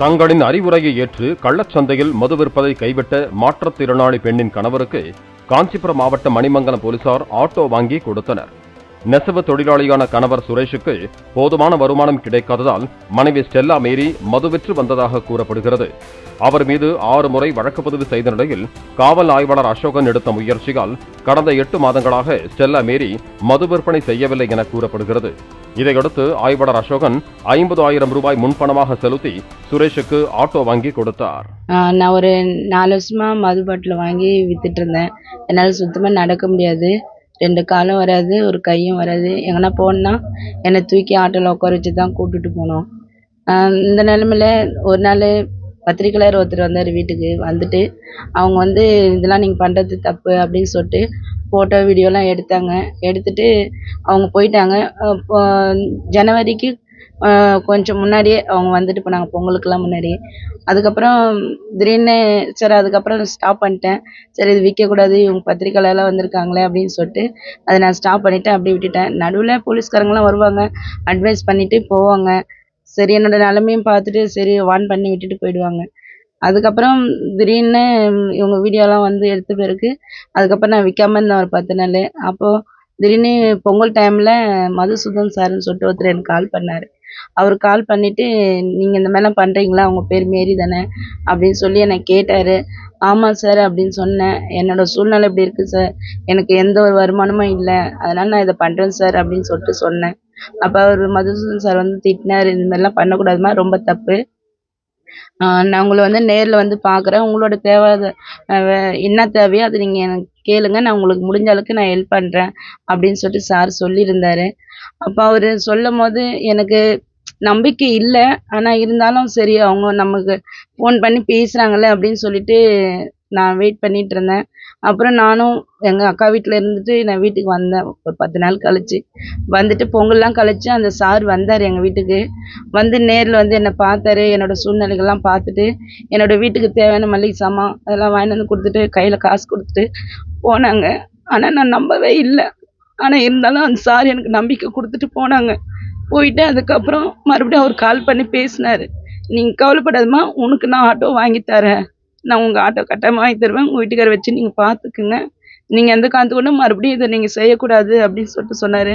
தங்களின் அறிவுரையை ஏற்று கள்ளச்சந்தையில் மது விற்பதை கைவிட்ட மாற்றுத்திறனாளி பெண்ணின் கணவருக்கு காஞ்சிபுரம் மாவட்ட மணிமங்கலம் போலீசார் ஆட்டோ வாங்கி கொடுத்தனர். நெசவு தொழிலாளியான கணவர் சுரேஷுக்கு போதுமான வருமானம் கிடைக்காததால் மனைவி ஸ்டெல்லா மேரி மது விற்று வந்ததாக கூறப்படுகிறது. அவர் மீது 6 முறை வழக்கு பதிவு செய்த நிலையில் காவல் ஆய்வாளர் அசோகன் எடுத்த முயற்சியால் கடந்த 8 மாதங்களாக ஸ்டெல்லா மேரி மது விற்பனை செய்யவில்லை என கூறப்படுகிறது. இதையடுத்து ஆய்வாளர் அசோகன் 50,000 ரூபாய் முன்பணமாக செலுத்தி சுரேஷுக்கு ஆட்டோ வாங்கி கொடுத்தார். நான் ஒரு 4 வருஷமா மது பாட்டில் வாங்கி வித்துட்டு இருந்தேன். என்னால் சுத்தமாக நடக்க முடியாது. 2 காலும் வராது, ஒரு கையும் வராது. எங்கன்னா போனா என்னை தூக்கி ஆட்டோவில் உட்கார வச்சு தான் கூப்பிட்டுட்டு போனோம். இந்த நிலமையில ஒரு நாள் பத்திரிக்கையாளர் ஒருத்தர் வந்தார் வீட்டுக்கு. வந்துட்டு அவங்க இதெல்லாம் நீங்கள் பண்ணுறது தப்பு அப்படின்னு சொல்லிட்டு ஃபோட்டோ வீடியோலாம் எடுத்தாங்க. எடுத்துட்டு அவங்க போயிட்டாங்க. இப்போ ஜனவரிக்கு கொஞ்சம் முன்னாடியே அவங்க வந்துட்டு போனாங்க, பொங்கலுக்கெல்லாம் முன்னாடியே. அதுக்கப்புறம் திடீர்னு சரி, அதுக்கப்புறம் ஸ்டாப் பண்ணிட்டேன். சரி, இது விற்கக்கூடாது, இவங்க பத்திரிக்கையாளர்லாம் வந்திருக்காங்களே அப்படின்னு சொல்லிட்டு அதை நான் ஸ்டாப் பண்ணிவிட்டு அப்படியே விட்டுட்டேன். நடுவில் போலீஸ்காரங்களாம் வருவாங்க, அட்வைஸ் பண்ணிட்டு போவாங்க. சரி, என்னோட நிலமையும் பார்த்துட்டு சரி வார்ன் பண்ணி விட்டுட்டு போயிடுவாங்க. அதுக்கப்புறம் திடீர்னு இவங்க வீடியோலாம் எடுத்த பிறகு அதுக்கப்புறம் நான் விற்காம இருந்தேன் ஒரு 10 நாள். அப்போது திடீர்னு பொங்கல் டைமில் மதுசூதன் சார்னு சொல்லிட்டு ஒருத்தர் எனக்கு கால் பண்ணார். அவர் கால் பண்ணிவிட்டு நீங்கள் இந்த மாதிரிலாம் பண்ணுறீங்களா, அவங்க பேர் மேரி தானே அப்படின்னு சொல்லி என்னை கேட்டார். ஆமாம் சார் அப்படின்னு சொன்னேன். என்னோடய சூழ்நிலை இப்படி இருக்குது சார், எனக்கு எந்த ஒரு வருமானமும் இல்லை, அதனால் நான் இதை பண்ணுறேன் சார் அப்படின்னு சொல்லிட்டு சொன்னேன். அப்போ அவர் மதுசூதன் சார் திட்டினார், இந்த மாதிரிலாம் பண்ணக்கூடாதுமா, ரொம்ப தப்பு. நான் உங்களை நேரில் பார்க்குறேன். உங்களோட தேவை என்ன தேவையோ அதை நீங்கள் எனக்கு கேளுங்க, நான் உங்களுக்கு முடிஞ்ச அளவுக்கு நான் ஹெல்ப் பண்ணுறேன் அப்படின்னு சொல்லிட்டு சார் சொல்லியிருந்தார். அப்போ அவர் சொல்லும் போது எனக்கு நம்பிக்கை இல்லை. ஆனால் இருந்தாலும் சரி, அவங்க நமக்கு ஃபோன் பண்ணி பேசுகிறாங்களே அப்படின்னு சொல்லிட்டு நான் வெயிட் பண்ணிட்டு இருந்தேன். அப்புறம் நானும் எங்கள் அக்கா வீட்டில் இருந்துட்டு நான் வீட்டுக்கு வந்தேன் ஒரு 10 நாள் கழிச்சு. வந்துட்டு பொங்கல்லாம் கழிச்சு அந்த சார் வந்தார் எங்கள் வீட்டுக்கு. நேரில் என்னை பார்த்தாரு. என்னோடய சூழ்நிலைகள்லாம் பார்த்துட்டு என்னோடய வீட்டுக்கு தேவையான மளிகை சாமான் அதெல்லாம் வாங்கிட்டு கொடுத்துட்டு கையில் காசு கொடுத்துட்டு போனாங்க. ஆனால் நான் நம்பவே இல்லை. ஆனால் இருந்தாலும் அந்த சார் எனக்கு நம்பிக்கை கொடுத்துட்டு போனாங்க. போயிட்டு அதுக்கப்புறம் மறுபடியும் அவர் கால் பண்ணி பேசினார். நீங்கள் கவலைப்படாதம்மா, உனக்கு நான் ஆட்டோ வாங்கி தரேன், நான் உங்கள் ஆட்டோ கட்டாயமாக வாங்கி தருவேன், உங்கள் வீட்டுக்கார வச்சு நீங்கள் பார்த்துக்குங்க, நீங்கள் எந்த காரணத்துக்கு கொண்டும் மறுபடியும் இதை நீங்கள் செய்யக்கூடாது அப்படின்னு சொல்லிட்டு சொன்னார்.